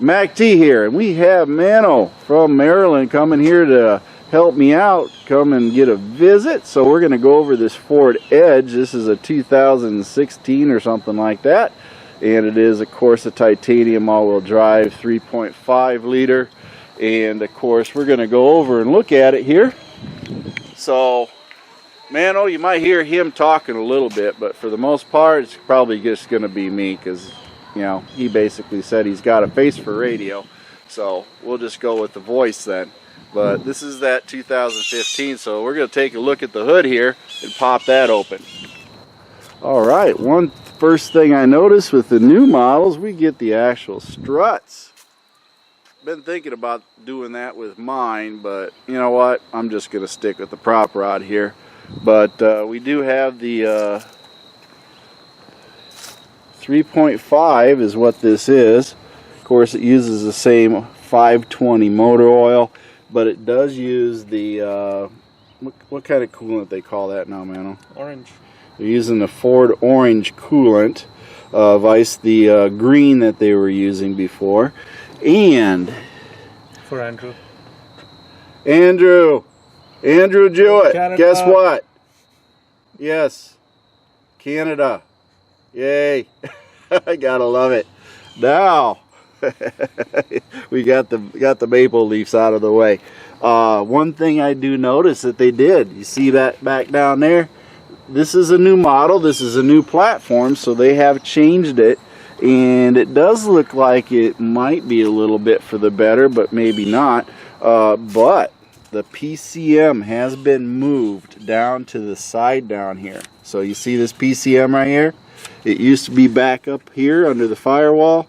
MACT here, and we have Mano from Maryland coming here to help me out, come and get a visit. So we're going to go over this Ford Edge. This is a 2016 or something like that, and it is of course a titanium all-wheel drive 3.5 liter, and of course we're going to go over and look at it here. So Mano, you might hear him talking a little bit, but for the most part it's probably just going to be me, because you know, he basically said he's got a face for radio, so we'll just go with the voice then. But this is that 2015, so we're going to take a look at the hood here and pop that open. Alright, first thing I noticed with the new models, we get the actual struts. Been thinking about doing that with mine, but you know what, I'm just going to stick with the prop rod here. But we do have the 3.5 is what this is. Of course it uses the same 520 motor oil, but it does use the what kind of coolant they call that now, Mano? Orange. They're using the Ford Orange coolant, vice the green that they were using before. And for Andrew Jewett, Canada. Guess what? Yes, Canada. Yay. I gotta love it. Now we got the maple leaves out of the way. One thing I do notice that they did, you see that back down there? This is a new model, this is a new platform, so they have changed it, and it does look like it might be a little bit for the better, but maybe not. But the PCM has been moved down to the side down here. So you see this PCM right here? It used to be back up here under the firewall.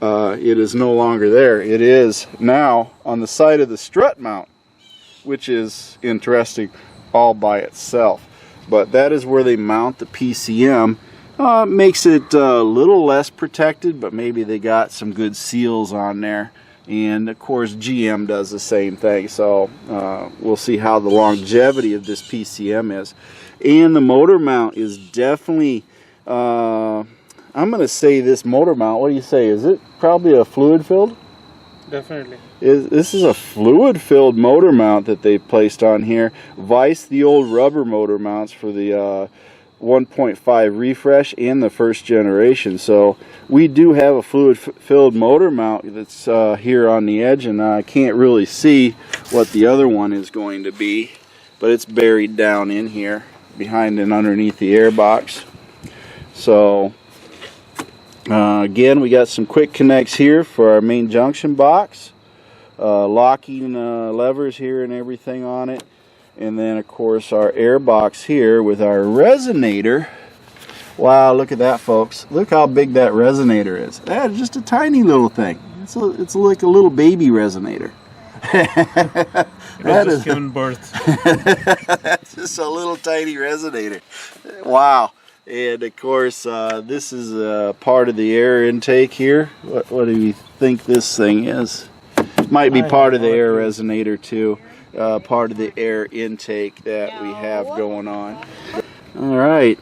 It is no longer there. It is now on the side of the strut mount, which is interesting all by itself. But that is where they mount the PCM. Makes it a little less protected, but maybe they got some good seals on there. And of course GM does the same thing. So we'll see how the longevity of this PCM is. And the motor mount is definitely... I'm going to say this motor mount, what do you say? Is it probably a fluid filled? Definitely. This is a fluid filled motor mount that they placed on here. Vice the old rubber motor mounts for the 1.5 refresh and the first generation. So we do have a fluid filled motor mount that's here on the edge, and I can't really see what the other one is going to be, but it's buried down in here behind and underneath the air box. So again, we got some quick connects here for our main junction box, locking levers here and everything on it, and then of course our air box here with our resonator. Wow, look at that, folks. Look how big that resonator is. That is just a tiny little thing. It's like a little baby resonator. That is given birth. That's just a little tiny resonator. Wow. And of course, this is part of the air intake here. What do you think this thing is? Might be part of the air resonator too. Part of the air intake that we have going on. Alright,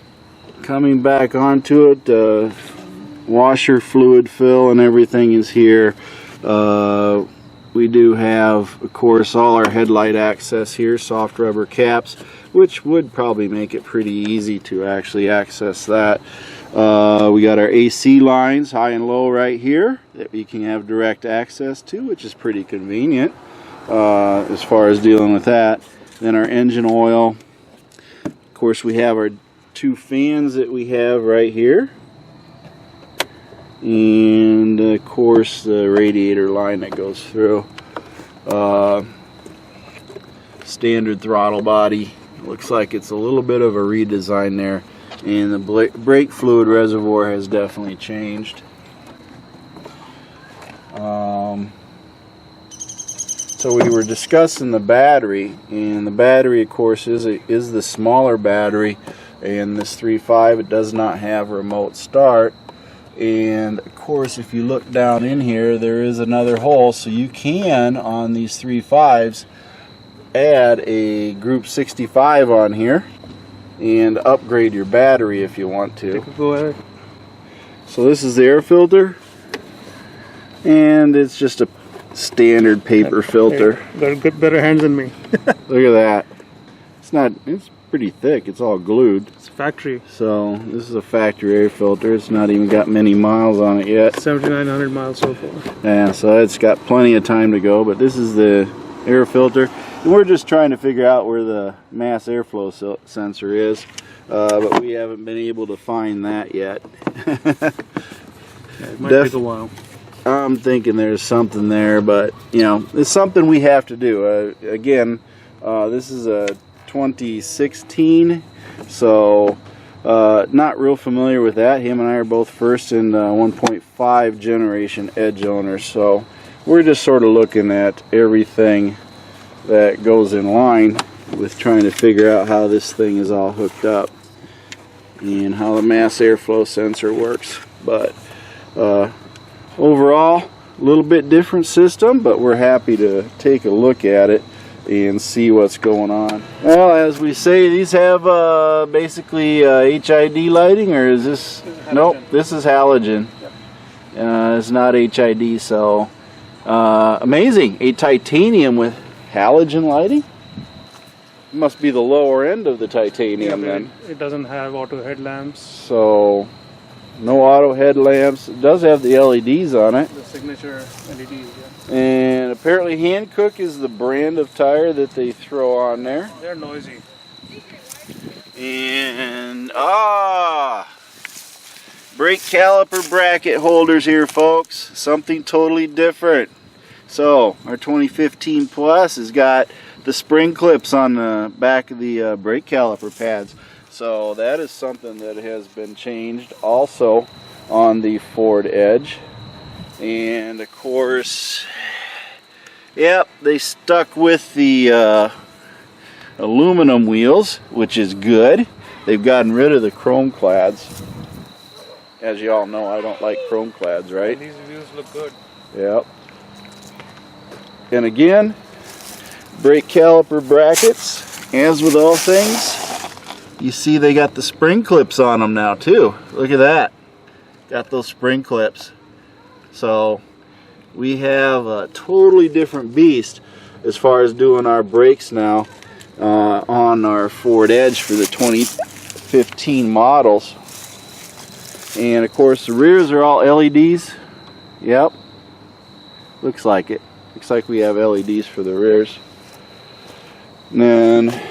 coming back onto it, washer fluid fill and everything is here. We do have, of course, all our headlight access here, soft rubber caps, which would probably make it pretty easy to actually access that. We got our AC lines, high and low right here, that we can have direct access to, which is pretty convenient as far as dealing with that. Then our engine oil. Of course, we have our two fans that we have right here. And of course the radiator line that goes through. Standard throttle body. Looks like it's a little bit of a redesign there, and the brake fluid reservoir has definitely changed. So we were discussing the battery, and the battery of course is the smaller battery, and this 3.5, it does not have remote start. And of course, if you look down in here, there is another hole, so you can, on these 3.5s, add a group 65 on here and upgrade your battery if you want to. Go ahead. So this is the air filter. And it's just a standard paper filter. Hey, got better hands than me. Look at that. It's pretty thick. It's all glued. It's factory. So this is a factory air filter. It's not even got many miles on it yet. 7,900 miles so far. Yeah, so it's got plenty of time to go. But this is the air filter. And we're just trying to figure out where the mass airflow sensor is. But we haven't been able to find that yet. It might take a while. I'm thinking there's something there, but you know, it's something we have to do. Again, this is a 2016, so not real familiar with that. Him and I are both first and 1.5 generation Edge owners, so we're just sort of looking at everything that goes in line with trying to figure out how this thing is all hooked up and how the mass airflow sensor works. But overall, a little bit different system, but we're happy to take a look at it and see what's going on. Well, as we say, these have basically HID lighting, or is this? Nope, this is halogen. It's not HID, so amazing. A titanium with halogen lighting? Must be the lower end of the titanium, yeah, then. It doesn't have auto headlamps. So, no auto headlamps. It does have the LEDs on it. The signature LEDs, yeah. And apparently Hankook is the brand of tire that they throw on there. They're noisy. And, brake caliper bracket holders here, folks. Something totally different. So, our 2015 Plus has got the spring clips on the back of the brake caliper pads. So that is something that has been changed also on the Ford Edge. And of course, yep, they stuck with the aluminum wheels, which is good. They've gotten rid of the chrome clads. As you all know, I don't like chrome clads, right? And these wheels look good. Yep. And again, brake caliper brackets, as with all things, you see they got the spring clips on them now too. Look at that. Got those spring clips. So we have a totally different beast as far as doing our brakes now on our Ford Edge for the 2015 models. And of course the rears are all LEDs. Yep. Looks like it. Looks like we have LEDs for the rears. And then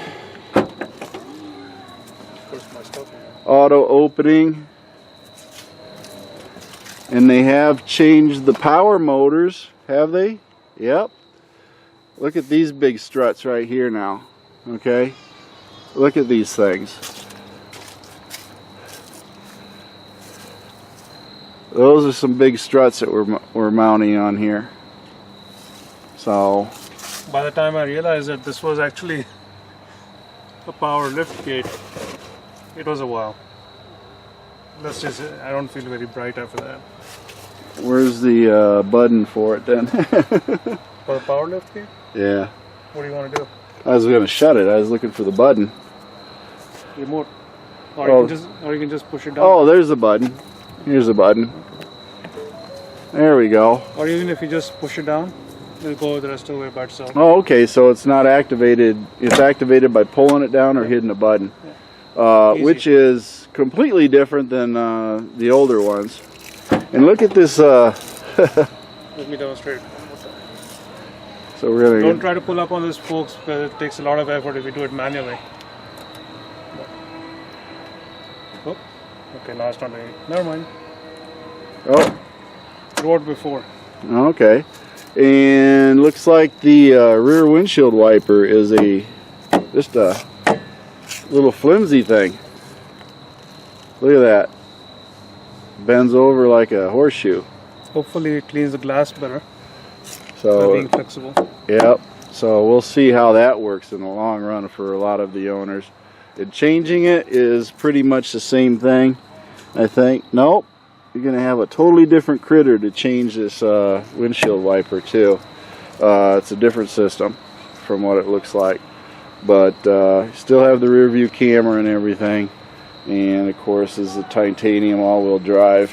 auto opening, and they have changed the power motors, have they? Yep. Look at these big struts right here now. Okay, look at these things. Those are some big struts that we're mounting on here. So by the time I realized that this was actually a power lift gate, it was a while. Let's just say I don't feel very bright after that. Where's the button for it then? For the power lift gate? Yeah. What do you want to do? I was going to shut it. I was looking for the button. Remote. Or, Oh. you can just push it down. Oh, there's the button. Here's the button. There we go. Or even if you just push it down, it'll go the rest of the way by itself. Oh, okay. So it's not activated. It's activated by pulling it down or hitting a button, which is completely different than the older ones. And look at this. Let me demonstrate. So we're gonna Don't try to pull up on this, folks, because it takes a lot of effort if you do it manually. Oh, okay, now it's not doing it. Never mind. Oh, It worked before. okay. And looks like the rear windshield wiper is just a little flimsy thing. Look at that. Bends over like a horseshoe. Hopefully it cleans the glass better by So being flexible. yep. So we'll see how that works in the long run for a lot of the owners. And changing it is pretty much the same thing, I think. Nope. You're going to have a totally different critter to change this windshield wiper too. It's a different system from what it looks like. But still have the rear view camera and everything. And of course is the titanium all-wheel drive.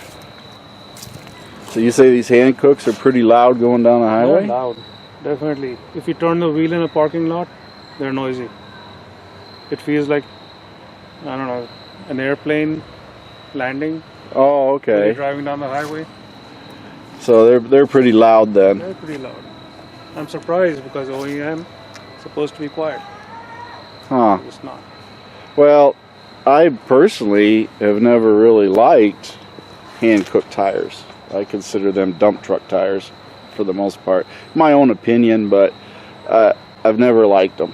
So you say these hand cooks are pretty loud going down the highway? They're loud, definitely. If you turn the wheel in a parking lot, they're noisy. It feels like, I don't know, an airplane landing. Oh, okay. When you're driving down the highway. So they're pretty loud then. They're pretty loud. I'm surprised because OEM is supposed to be quiet. Huh. It's not. Well, I personally have never really liked hand-cooked tires. I consider them dump truck tires for the most part. My own opinion, but I've never liked them.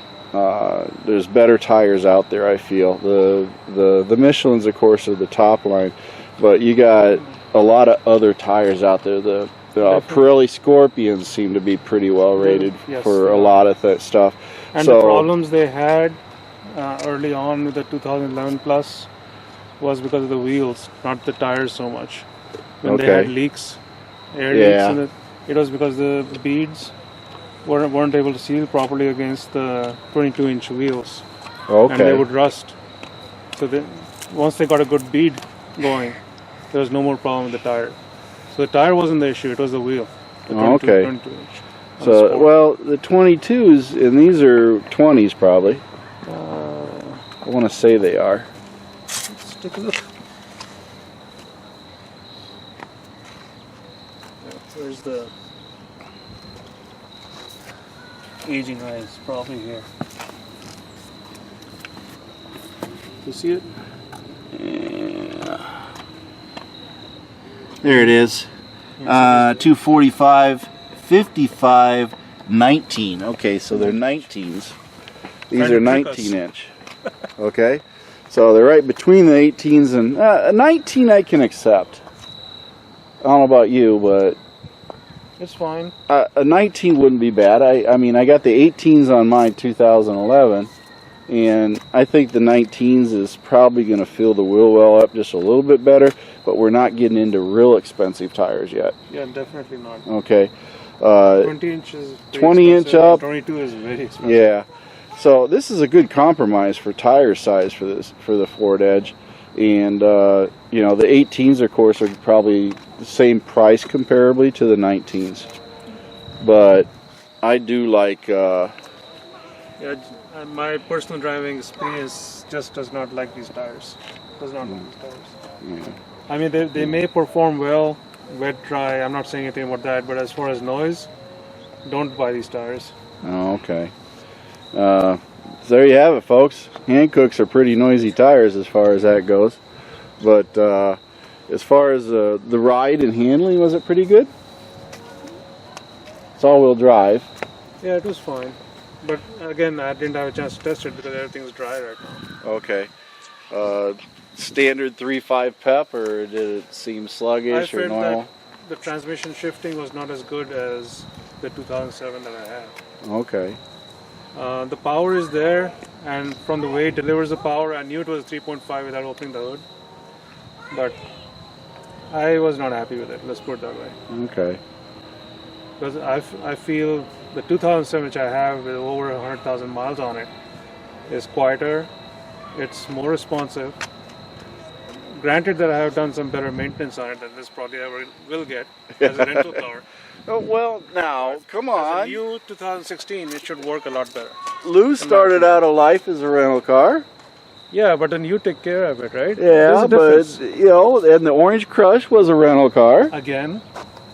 There's better tires out there, I feel. The Michelins, of course, are the top line, but you got a lot of other tires out there. The Pirelli Scorpions seem to be pretty well rated for a lot of that stuff. And the problems they had early on with the 2011 Plus was because of the wheels, not the tires so much. When they had leaks, air leaks, it was because the beads weren't able to seal properly against the 22-inch wheels. Okay. And they would rust. So once they got a good bead going, there was no more problem with the tire. So the tire wasn't the issue, it was the wheel. The 22-inch. So, well, the 22s, and these are 20s probably. I want to say they are. Let's take a look. Where's the aging eyes? Probably here. You see it? Yeah. There it is. 245, 55, 19. Okay, so they're 19s. These are 19-inch. Okay, so they're right between the 18s and a 19 I can accept. I don't know about you, but it's fine. A 19 wouldn't be bad. I mean, I got the 18s on mine 2011, and I think the 19s is probably going to fill the wheel well up just a little bit better, but we're not getting into real expensive tires yet. Yeah, definitely not. Okay. 20 inches. 20 inch up. 22 is very expensive. Yeah. So this is a good compromise for tire size for the Ford Edge, and you know, the 18s of course are probably the same price comparably to the 19s, but I do like. Yeah, my personal driving experience just does not like these tires. Does not like these tires. Yeah. I mean, they may perform well, wet, dry. I'm not saying anything about that, but as far as noise, don't buy these tires. Oh, okay. So there you have it, folks. Hand cooks are pretty noisy tires as far as that goes. But as far as the ride and handling, was it pretty good? It's all-wheel drive. Yeah, it was fine. But again, I didn't have a chance to test it because everything's dry right now. Okay. Standard 3.5 pep, or did it seem sluggish or normal? I felt that the transmission shifting was not as good as the 2007 that I had. Okay. The power is there, and from the way it delivers the power, I knew it was 3.5 without opening the hood. But I was not happy with it, let's put it that way. Okay. Because I feel the 2007, which I have with over 100,000 miles on it, is quieter, it's more responsive. Granted that I have done some better maintenance on it than this probably ever will get as a rental car. Oh, well, now, come on. As a new 2016, it should work a lot better. Lou started out of life as a rental car. Yeah, but then you take care of it, right? Yeah, but, you know, and the Orange Crush was a rental car. Again.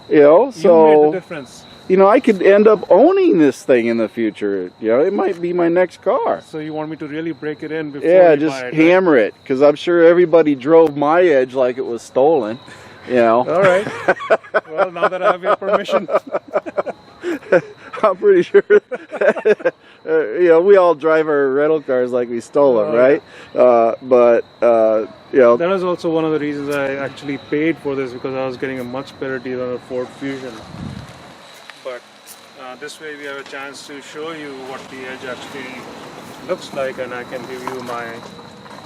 You know, so... You made the difference. You know, I could end up owning this thing in the future. You know, it might be my next car. So you want me to really break it in before you just buy it, hammer it, because I'm sure everybody drove my Edge like it was stolen. You know. All right. Well, now that I have your permission. I'm pretty sure. You know, we all drive our rental cars like we stole them, right? You know. That was also one of the reasons I actually paid for this, because I was getting a much better deal on a Ford Fusion. But this way we have a chance to show you what the Edge actually looks like, and I can give you my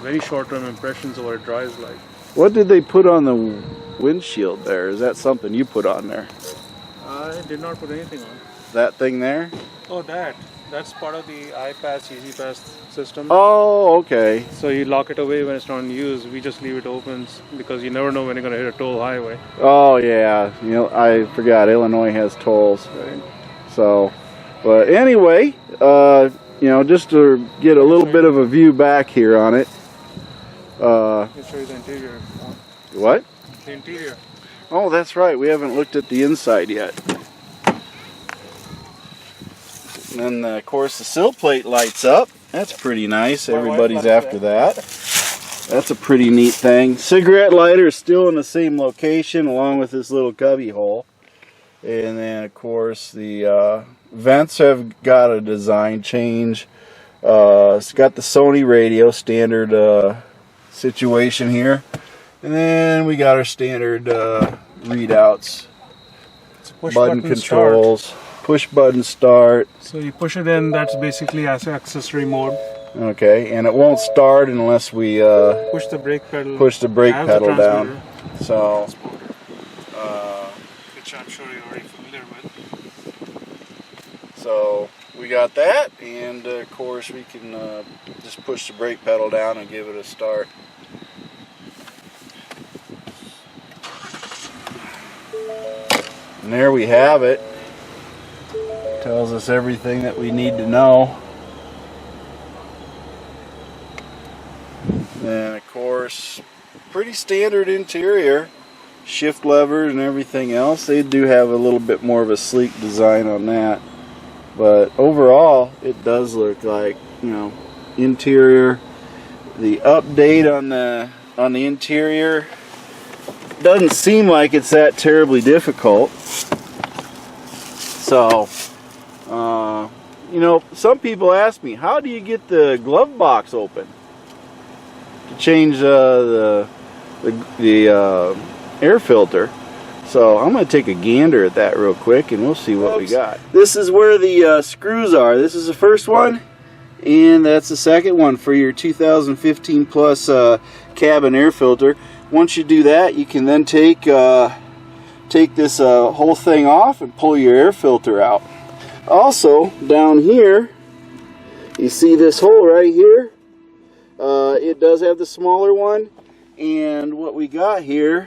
very short-term impressions of what it drives like. What did they put on the windshield there? Is that something you put on there? I did not put anything on. That thing there? Oh, that. That's part of the iPass, Easy Pass system. Oh, okay. So you lock it away when it's not in use. We just leave it open because you never know when you're going to hit a toll highway. Oh, yeah. You know, I forgot Illinois has tolls. Right. So, but anyway, you know, just to get a little bit of a view back here on it. I'll show you the interior. What? The interior. Oh, that's right. We haven't looked at the inside yet. And then, of course, the sill plate lights up. That's pretty nice. Everybody's after that. That's a pretty neat thing. Cigarette lighter is still in the same location along with this little cubby hole. And then, of course, the vents have got a design change. It's got the Sony radio, standard situation here. And then we got our standard readouts, button controls. Start. Push button start. So you push it in, that's basically accessory mode. Okay, and it won't start unless we push the brake pedal. Push the brake pedal down. So, which I'm sure you're already familiar with. So we got that, and of course we can just push the brake pedal down and give it a start. And there we have it. Tells us everything that we need to know. And of course, pretty standard interior. Shift levers and everything else. They do have a little bit more of a sleek design on that. But overall, it does look like, you know, interior. The update on the interior doesn't seem like it's that terribly difficult. So, you know, some people ask me, how do you get the glove box open to change the air filter? So I'm going to take a gander at that real quick and we'll see what we got. This is where the screws are. This is the first one, and that's the second one for your 2015 plus cabin air filter. Once you do that, you can then take this whole thing off and pull your air filter out. Also, down here, you see this hole right here? It does have the smaller one, and what we got here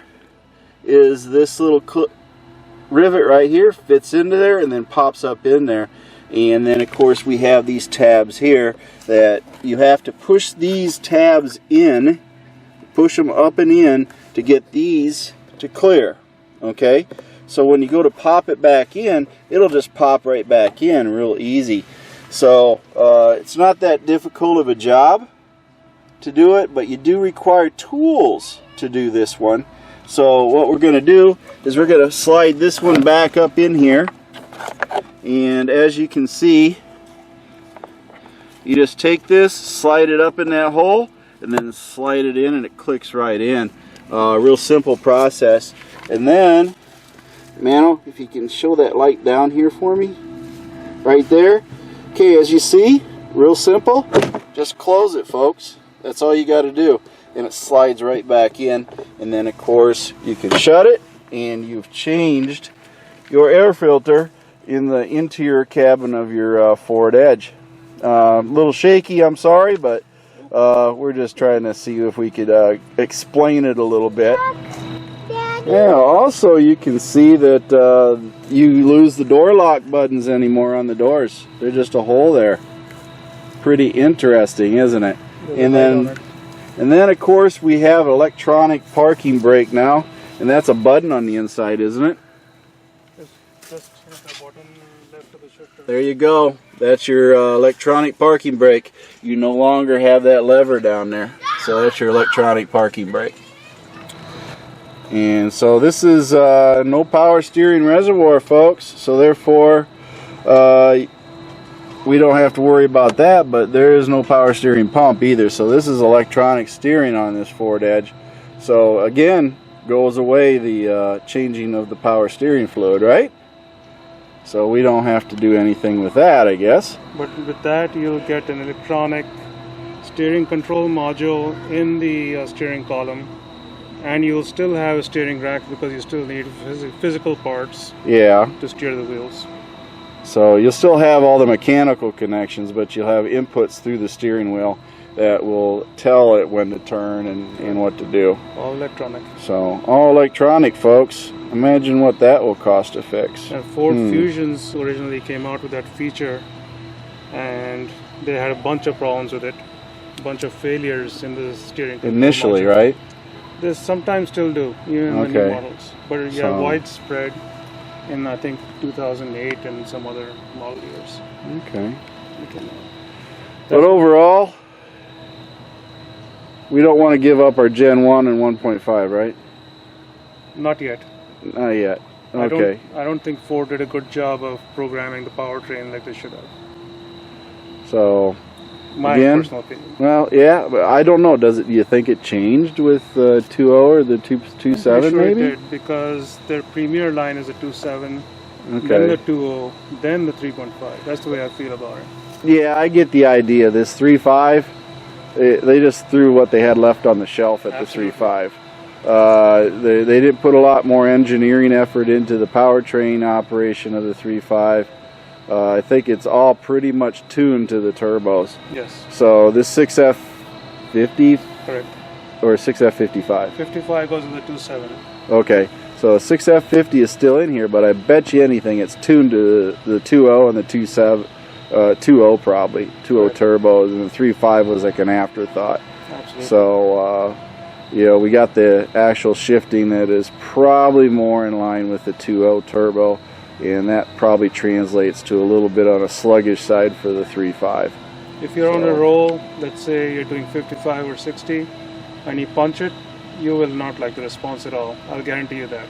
is this little rivet right here, fits into there and then pops up in there. And then, of course, we have these tabs here that you have to push these tabs in, push them up and in to get these to clear. Okay, so when you go to pop it back in, it'll just pop right back in real easy. So it's not that difficult of a job to do it, but you do require tools to do this one. So what we're going to do is we're going to slide this one back up in here, and as you can see, you just take this, slide it up in that hole, and then slide it in and it clicks right in. Real simple process. And then, Mano, if you can show that light down here for me, right there. Okay, as you see, real simple. Just close it, folks. That's all you got to do, and it slides right back in. And then, of course, you can shut it, and you've changed your air filter in the interior cabin of your Ford Edge. A little shaky, I'm sorry, but we're just trying to see if we could explain it a little bit. Yeah, also you can see that you lose the door lock buttons anymore on the doors. They're just a hole there. Pretty interesting, isn't it? And then of course we have electronic parking brake now, and that's a button on the inside, isn't it? Just hit the bottom left of the shifter. There you go. That's your electronic parking brake. You no longer have that lever down there. So that's your electronic parking brake. And so this is no power steering reservoir, folks. So therefore, we don't have to worry about that, but there is no power steering pump either. So this is electronic steering on this Ford Edge. So again, goes away the changing of the power steering fluid, right? So we don't have to do anything with that, I guess. But with that, you'll get an electronic steering control module in the steering column, and you'll still have a steering rack because you still need physical parts, yeah, to steer the wheels. So you'll still have all the mechanical connections, but you'll have inputs through the steering wheel that will tell it when to turn and what to do. All electronic. So all electronic, folks. Imagine what that will cost to fix. And Ford Fusions originally came out with that feature, and they had a bunch of problems with it, a bunch of failures in the steering control Initially, module. right? They sometimes still do, even in the new models. But yeah, widespread in I think 2008 and some other model years. Okay. But overall, we don't want to give up our Gen 1 and 1.5, right? Not yet. Not yet. Okay. I don't think Ford did a good job of programming the powertrain like they should have. So, my again, personal opinion. Well, yeah, but I don't know. Do you think it changed with the 2.0 or the 2.7 sure maybe? It did, because their premier line is a 2.7, okay, then the 2.0, then the 3.5. That's the way I feel about it. Yeah, I get the idea. This 3.5, they just threw what they had left on the shelf at Absolutely. the 3.5. They didn't put a lot more engineering effort into the powertrain operation of the 3.5. I think it's all pretty much tuned to the turbos. Yes. So this 6F50, Correct. or 6F55? 55 goes in the 2.7. Okay, so 6F50 is still in here, but I bet you anything it's tuned to the 2.0 and the 2.0 probably, 2.0 Right. turbos, and the 3.5 was like an afterthought. Absolutely. So, you know, we got the actual shifting that is probably more in line with the 2.0 turbo, and that probably translates to a little bit on a sluggish side for the 3.5. If you're on a roll, let's say you're doing 55 or 60, and you punch it, you will not like the response at all. I'll guarantee you that.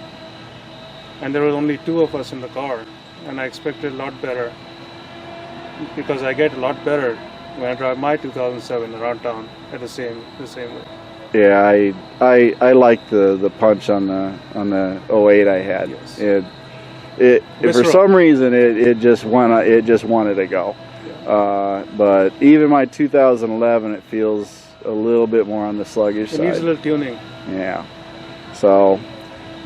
And there were only 2 of us in the car, and I expected a lot better, because I get a lot better when I drive my 2007 around town at the same way. Yeah, I like the punch on the 08 I had. Yes. It for some reason it just wanted to go. Yeah. But even my 2011, it feels a little bit more on the sluggish side. It needs a little tuning. Yeah. So,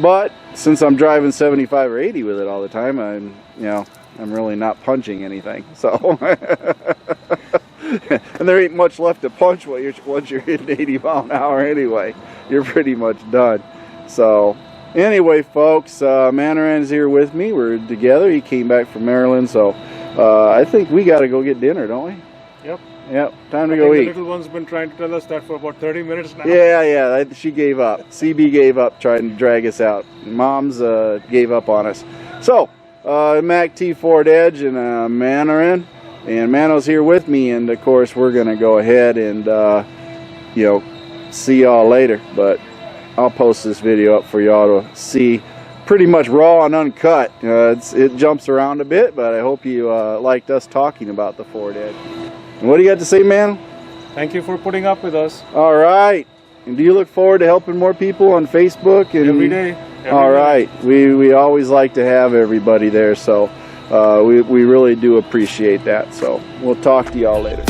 but since I'm driving 75 or 80 with it all the time, I'm really not punching anything. So, and there ain't much left to punch once you're hitting 80 mile an hour anyway. You're pretty much done. So, anyway, folks, Manoran's here with me. We're together. He came back from Maryland, so I think we got to go get dinner, don't we? Yep. Yep. Time to go eat. The little one's been trying to tell us that for about 30 minutes now. Yeah. She gave up. CB gave up trying to drag us out. Mom's gave up on us. So, MACT Ford Edge and Manoran. And Mano's here with me, and of course we're going to go ahead and, see y'all later. But I'll post this video up for y'all to see, pretty much raw and uncut. It jumps around a bit, but I hope you liked us talking about the Ford Edge. And what do you got to say, man? Thank you for putting up with us. All right. And do you look forward to helping more people on Facebook? And every day. All right. We always like to have everybody there, so we really do appreciate that. So we'll talk to y'all later.